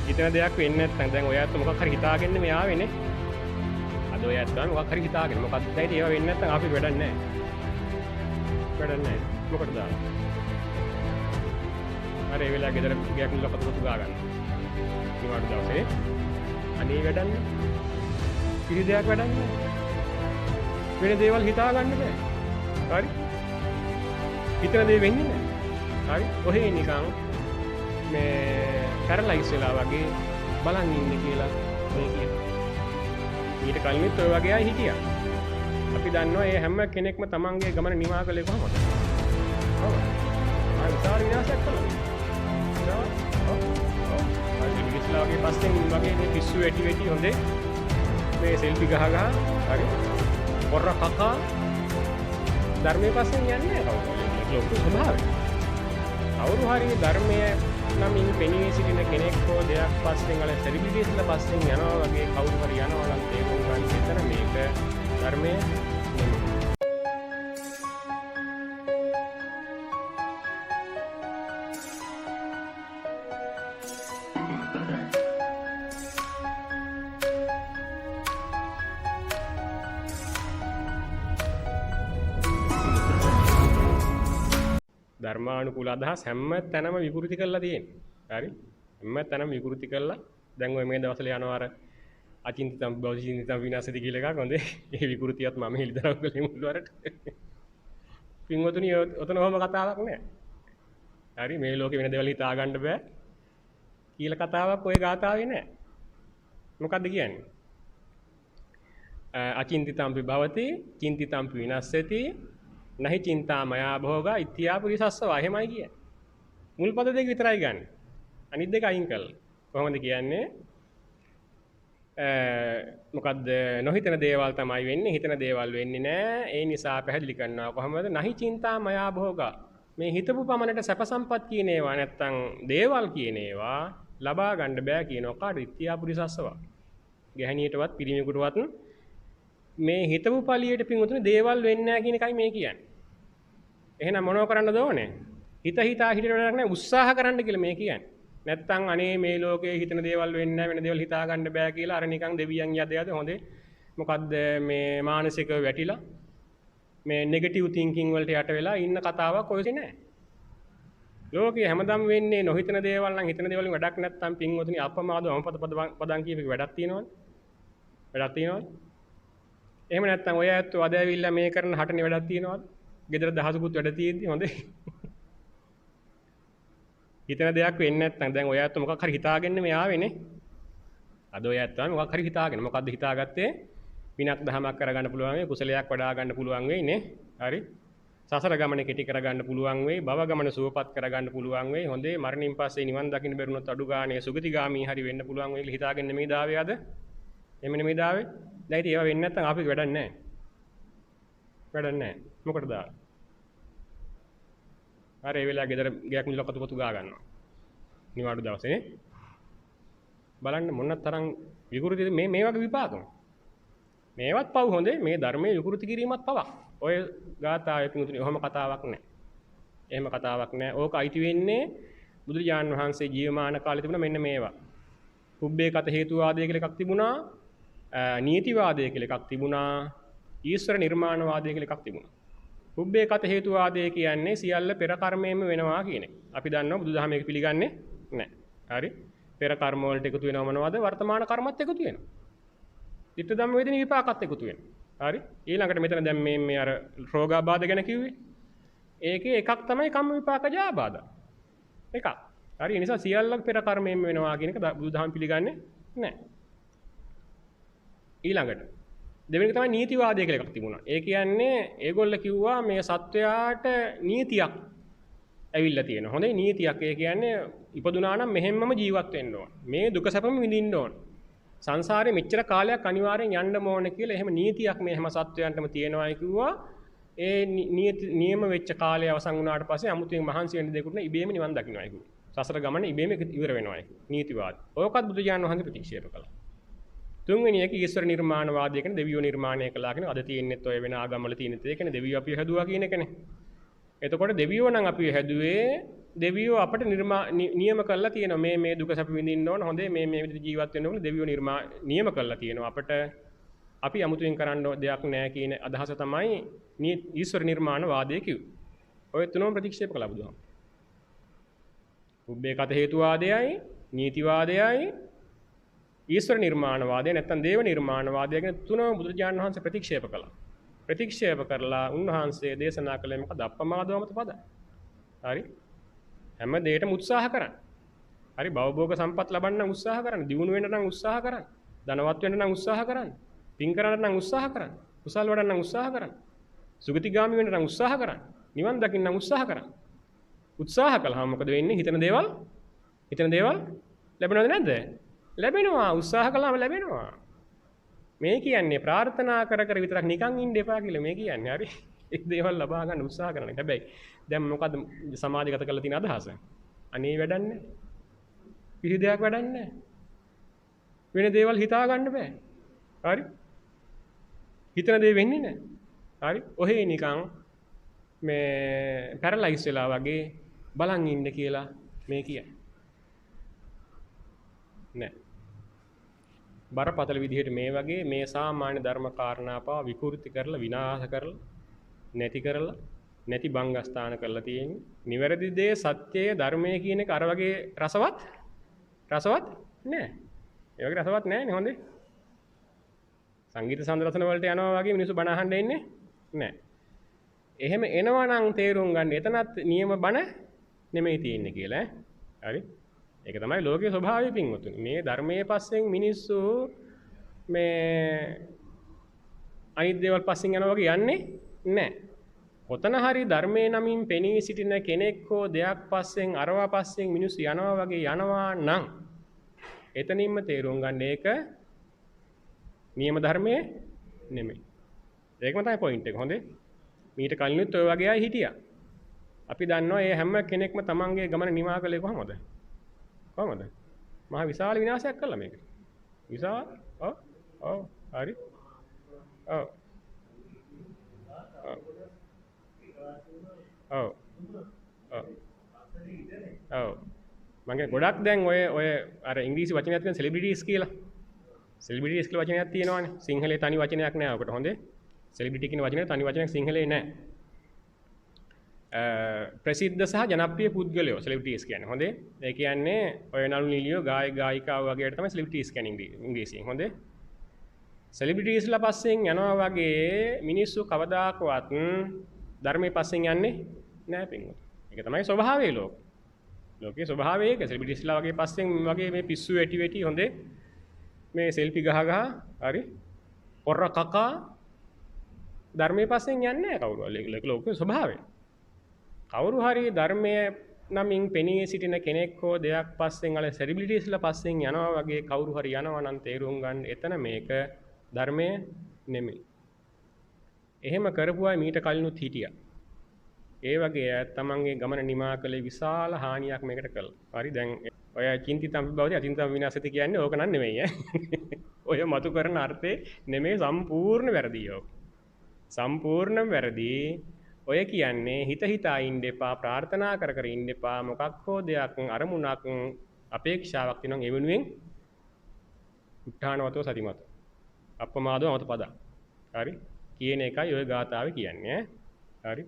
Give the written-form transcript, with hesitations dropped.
හිතන දෙයක් වෙන්නේ නැත්නම් දැන් ඔය ඇත්ත මොකක් හරි හිතාගෙන මේ ආවේනේ. අද ඔය ඇත්ත මොකක් හරි හිතාගෙන මොකක්ද දැන් ඒවා වෙන්නේ නැත්නම් අපිට වැඩක් නැහැ. වැඩක් නැහැ. මොකටද දාන්නේ? අර ඒ වෙලාව ගෙදර ගියක් නුල කපුතු ගා ගන්න. ඊවට දවසේ අනේ වැඩක් නැහැ. කිසි දෙයක් වැඩක් නැහැ. වෙන දේවල් හිතා ගන්න බෑ. හරි? හිතන දේ වෙන්නේ නැහැ. හරි? ඔහේ නිකන් මේ පැරලයිස් වෙලා වගේ බලන් ඉන්නේ කියලා මේ කියනවා. ඊට කලින්ත් ඔය වගේ අය හිටියා. අපි දන්නවා මේ හැම කෙනෙක්ම තමන්ගේ ගමන නිමා කළේ කොහොමද? ඔව්. ආ විශාල විනාශයක් කළා. ඔව්. ඔව්. ඉස්ලාමයේ පස්සෙන් වගේ මේ පිස්සු වැටි හොඳේ මේ සෙල්ෆි ගහ හරි පොර කකා ධර්මයේ පස්සෙන් යන්නේ නැහැ ලෝක ස්වභාවය. අවුරු හරිය ධර්මයේ නමින් පෙනී සිටින කෙනෙක් හෝ දෙයක් පස්සෙන් අල සෙලිබ්‍රිටිස්ලා පස්සෙන් යනවා වගේ කවුරු හරි යනවා නම් තේරුම් ගන්න විතර මේක ධර්මයේ ධර්මානුකූල අදහස් හැම තැනම විකෘති කරලා තියෙන්නේ. හරි? හැම තැනම විකෘති කරලා දැන් ඔය මේ දවස්වල යනවා අර අචින්තිතම් බෞද්ධින්තිතම් විනාශති කියලා එකක් හොඳේ. ඒ විකෘතියත් මම හිලිදරව් කළේ මුල්වරට. පින්වතුනි ඔතන ඔහම කතාවක් නෑ. හරි මේ ලෝකේ වෙන දේවල් හිතා ගන්න බෑ කියලා කතාවක් ඔය ගාථාවේ නෑ. මොකද්ද කියන්නේ? අචින්තිතම්පි භවති චින්තිතම්පි විනාශති නහි චින්තා මයා භෝගා ඉත්‍යා පුරිසස්සවා එහෙමයි කියන්නේ. මුල් පද දෙක විතරයි ගන්න. අනිත් දෙක අයින් කළා. කොහොමද කියන්නේ? මොකද්ද නොහිතන දේවල් තමයි වෙන්නේ හිතන දේවල් වෙන්නේ නැහැ. ඒ නිසා පැහැදිලි කරනවා කොහොමද? නහි චින්තා මයා භෝගා. මේ හිතපු පමණට සැප සම්පත් කියන ඒවා නැත්තම් දේවල් කියන ඒවා ලබා ගන්න බෑ කියනවා. කාට ඉත්‍යා පුරිසස්සවා. ගැහණියටවත් පිරිමියෙකුටවත් මේ හිතපු පළියට පිඟුතුනේ දේවල් වෙන්නේ නැහැ කියන එකයි මේ කියන්නේ. එහෙනම් මොනව කරන්නද ඕනේ? හිතා හිතට වැඩක් නැහැ උත්සාහ කරන්න කියලා මේ කියන්නේ. නැත්තම් අනේ මේ ලෝකේ හිතන දේවල් වෙන්නේ නැහැ වෙන දේවල් හිතා ගන්න බෑ කියලා අර නිකන් දෙවියන් යද හොඳේ මොකද්ද මේ මානසිකව වැටිලා මේ නෙගටිව් තින්කින් වලට යට වෙලා ඉන්න කතාවක් ඔයසේ නැහැ. ලෝකේ හැමදාම වෙන්නේ නොහිතන දේවල් නම් හිතන දේවල් වලින් වැඩක් නැත්තම් පින්වතුනි අපමාද වමපද පදන් කියපේක වැඩක් තියෙනවද? වැඩක් තියෙනවද? එහෙම නැත්නම් ඔය ඇත්තෝ අද ඇවිල්ලා මේ කරන හටනේ වැඩක් තියෙනවද? ගෙදර දහසකුත් වැඩ තියෙද්දි හොඳේ. හිතන දෙයක් වෙන්නේ නැත්නම් දැන් ඔය ඇත්තෝ මොකක් හරි හිතාගෙන මේ ආවේනේ. අද ඔය ඇත්තෝ මොකක් හරි හිතාගෙන මොකද්ද හිතාගත්තේ? විනක් දහමක් කරගන්න පුළුවන් වෙයි, කුසලයක් වඩා ගන්න පුළුවන් වෙයි නේ. හරි. සසර ගමන කෙටි කරගන්න පුළුවන් වෙයි, භව ගමන සුවපත් කරගන්න පුළුවන් වෙයි. හොඳේ මරණින් පස්සේ නිවන් දකින්න බැරුණොත් අඩු ගානේ සුගතිගාමී හරි වෙන්න පුළුවන් වෙයි කියලා හිතාගෙන නෙමෙයි දාවේ අද. එමෙ නෙමෙයි දාවේ. දැන් ඉතින් ඒවා වෙන්නේ නැත්නම් අපිට වැඩක් නැහැ. වැඩක් නැහැ. මොකටද දාන්නේ? අර ඒ වෙලාව ගෙදර ගයක් නිල කතුපතු ගා ගන්නවා. නිවාඩු දවසේ බලන්න මොන තරම් විකෘතිද මේ වගේ විපාකම. මේවත් පව් හොඳේ මේ ධර්මයේ විකෘති කිරීමත් පවක්. ඔය ගාථාවේ පිටුතුනි ඔහම කතාවක් නැහැ. එහෙම කතාවක් නැහැ. ඕක අයිති වෙන්නේ බුදුරජාණන් වහන්සේ ජීවමාන කාලේ තිබුණ මෙන්න මේවා. පුබ්බේ කත හේතුවාදය කියලා එකක් තිබුණා. නීතිවාදය කියලා එකක් තිබුණා. ඊශ්වර නිර්මාණවාදය කියලා එකක් තිබුණා. පුබ්බේ කත හේතුවාදය කියන්නේ සියල්ල පෙර කර්මයෙන්ම වෙනවා කියන එක. අපි දන්නවා බුදුදහම ඒක පිළිගන්නේ නැහැ. හරි? පෙර කර්ම වලට එකතු වෙනව මොනවද? වර්තමාන කර්මත් එකතු වෙනවා. ඊට ධම්ම වේදින විපාකත් එකතු වෙනවා. හරි? ඊළඟට මෙතන දැන් මේ අර රෝගාබාධ ගැන කිව්වේ. ඒකේ එකක් තමයි කම්ම විපාකජ ආබාධ. එකක්. හරි? ඒ නිසා සියල්ල පෙර කර්මයෙන්ම වෙනවා කියන එක බුදුදහම පිළිගන්නේ නැහැ. ඊළඟට දෙවෙනි එක තමයි නීතිවාදය කියලා එකක් තිබුණා. ඒ කියන්නේ ඒගොල්ලෝ කිව්වා මේ සත්වයාට නීතියක් ඇවිල්ලා තියෙනවා. හොඳයි නීතියක්. ඒ කියන්නේ ඉපදුනා නම් මෙහෙම්මම ජීවත් වෙන්න ඕන. මේ දුක සැපම විඳින්න ඕන. සංසාරේ මෙච්චර කාලයක් අනිවාර්යෙන් යන්න ඕන කියලා එහෙම නීතියක් මේ හැම සත්වයන්ටම තියෙනවායි කිව්වා. ඒ නියම වෙච්ච කාලය අවසන් වුණාට පස්සේ අමුතුවෙන් මහන්සි වෙන්න දෙයක්වත් නැහැ. ඉබේම නිවන් දකින්නයි කිව්වා. සසර ගමන ඉබේම ඉවර වෙනවායි කිව්වා. නීතිවාද. ඔයකත් බුදුජාණන් වහන්සේ ප්‍රතික්ෂේප කළා. තුන්වෙනි එක ඊශ්වර නිර්මාණවාදය කියන්නේ දෙවියෝ නිර්මාණය කළා කියන අද තියෙනෙත් ඔය වෙන ආගම්වල තියෙනෙත් ඒ කියන්නේ දෙවියෝ අපිව හැදුවා කියන එකනේ. එතකොට දෙවියෝ නම් අපිව හැදුවේ දෙවියෝ අපට නියම කරලා තියෙනවා මේ දුක සැප විඳින්න ඕන හොඳේ මේ විදිහට ජීවත් වෙන්න ඕන දෙවියෝ නියම කරලා තියෙනවා අපට අපි අමුතුවෙන් කරන්න දෙයක් නැහැ කියන අදහස තමයි ඊශ්වර නිර්මාණවාදය කිව්වේ. ඔය තුනම ප්‍රතික්ෂේප කළා බුදුහාම. උබ්බේකත හේතුවාදයයි නීතිවාදයයි ඊශ්වර නිර්මාණවාදය නැත්නම් දේව නිර්මාණවාදය කියන තුනම බුදුරජාණන් වහන්සේ ප්‍රතික්ෂේප කළා. ප්‍රතික්ෂේප කරලා උන්වහන්සේ දේශනා කළේ මොකද? අප්පමාදවමත පද. හරි? හැම දෙයකටම උත්සාහ කරන්න. හරි භවභෝග සම්පත් ලබන්න උත්සාහ කරන්න. දියුණු වෙන්න නම් උත්සාහ කරන්න. ධනවත් වෙන්න නම් උත්සාහ කරන්න. පින් කරන්න නම් උත්සාහ කරන්න. කුසල් වඩන්න නම් උත්සාහ කරන්න. සුගතිගාමී වෙන්න නම් උත්සාහ කරන්න. නිවන් දකින්න නම් උත්සාහ කරන්න. උත්සාහ කළාම මොකද වෙන්නේ? හිතන දේවල් ලැබෙනවද නැද්ද? ලැබෙනවා. උත්සාහ කළාම ලැබෙනවා. මේ කියන්නේ ප්‍රාර්ථනා කර කර විතරක් නිකන් ඉන්න එපා කියලා මේ කියන්නේ. හරි? ඒ දේවල් ලබා ගන්න උත්සාහ කරන්න. හැබැයි දැන් මොකද සමාජගත කරලා තියෙන අදහස? අනේ වැඩන්නේ. පිළි දෙයක් වැඩන්නේ. වෙන දේවල් හිතා ගන්න බෑ. හරි? හිතන දේ වෙන්නේ නැහැ. හරි? ඔහේ නිකන් මේ පැරලයිස් වෙලා වගේ බලන් ඉන්න කියලා මේ කියන්නේ. නෑ. බරපතල විදිහට මේ වගේ මේ සාමාන්‍ය ධර්ම කාරණාපා විකෘති කරලා විනාශ කරලා නැති කරලා නැති බංගස්ථාන කරලා තියෙන්නේ. නිවැරදි දේ සත්‍යයේ ධර්මයේ කියන එක අර වගේ රසවත් නෑ. ඒ වගේ රසවත් නෑනේ හොඳේ. සංගීත සම්දර්ශන වලට යනවා වගේ මිනිස්සු බණ අහන්න එන්නේ නෑ. එහෙම එනවා නම් තේරුම් ගන්න එතනත් නියම බණ නෙමෙයි තියෙන්නේ කියලා ඈ. හරි? ඒක තමයි ලෝකයේ ස්වභාවය පින්වතුනි. මේ ධර්මයේ පස්සෙන් මිනිස්සු මේ අනිත් දේවල් පස්සෙන් යනවා වගේ යන්නේ නැහැ. කොතන හරි ධර්මයේ නමින් පෙනී සිටින කෙනෙක් හෝ දෙයක් පස්සෙන් අරවා පස්සෙන් මිනිස්සු යනවා වගේ යනවා නම් එතනින්ම තේරුම් ගන්න ඒක නියම ධර්මයේ නෙමෙයි. ඒකම තමයි පොයින්ට් එක. හොඳේ. මීට කලිනුත් ඔය වගේ අය හිටියා. අපි දන්නවා මේ හැම කෙනෙක්ම තමන්ගේ ගමන නිමා කළේ කොහොමද? මහා විශාල විනාශයක් කළා මේක. විශාල ඔව් හරි. ඔව්. මම ගොඩක් දැන් ඔය අර ඉංග්‍රීසි වචනයක් තියෙන සෙලිබ්‍රිටිස් කියලා. සෙලිබ්‍රිටිස් කියලා වචනයක් තියෙනවානේ. සිංහලේ තනි වචනයක් නෑ ඔකට. හොඳේ. සෙලිබ්‍රිටි කියන වචනේ තනි වචනයක් සිංහලේ නෑ. ප්‍රසිද්ධ සහ ජනප්‍රිය පුද්ගලයෝ සෙලිබ්‍රිටිස් කියන්නේ. හොඳේ. ඒ කියන්නේ ඔය නළු නිලියෝ ගායිකාවෝ වගේට තමයි සෙලිබ්‍රිටිස් කියන්නේ ඉංග්‍රීසියෙන්. හොඳේ. සෙලිබ්‍රිටිස්ලා පස්සෙන් යනවා වගේ මිනිස්සු කවදාකවත් ධර්මයේ පස්සෙන් යන්නේ නැහැ පින්වතුනි. ඒක තමයි ස්වභාවය ලෝකයේ ස්වභාවය ඒක. සෙලිබ්‍රිටිස්ලා වගේ පස්සෙන් වගේ මේ පිස්සු වැටි හොඳේ මේ සෙල්ෆි ගහ හරි පොර කකා ධර්මයේ පස්සෙන් යන්නේ නැහැ කවුරු. ඒක ලෝකයේ ස්වභාවය. කවුරු හරි ධර්මයේ නමින් පෙනී සිටින කෙනෙක් හෝ දෙයක් පස්සෙන් අල සෙලිබ්‍රිටිස්ලා පස්සෙන් යනවා වගේ කවුරු හරි යනවා නම් තේරුම් ගන්න එතන මේක ධර්මය නෙමෙයි. එහෙම කරපු අය මීට කලිනුත් හිටියා. ඒ වගේ අය තමන්ගේ ගමන නිමා කළේ විශාල හානියක් මේකට කළා. හරි දැන් ඔය චින්තිතම් විභවදී අචින්තම් විනාශති කියන්නේ ඕක නන් නෙමෙයි ඈ. ඔය මතු කරන අර්ථේ නෙමෙයි සම්පූර්ණ වැරදි යෝක. සම්පූර්ණම වැරදි. ඔය කියන්නේ හිත හිතා ඉන්න එපා ප්‍රාර්ථනා කර කර ඉන්න එපා මොකක් හෝ දෙයක් අරමුණක් අපේක්ෂාවක් තියෙනවා ඒ වෙනුවෙන් උත්හානවතෝ සතිමත් අප්පමාදෝ මත පද හරි කියන එකයි ඔය ගාථාවේ කියන්නේ හරි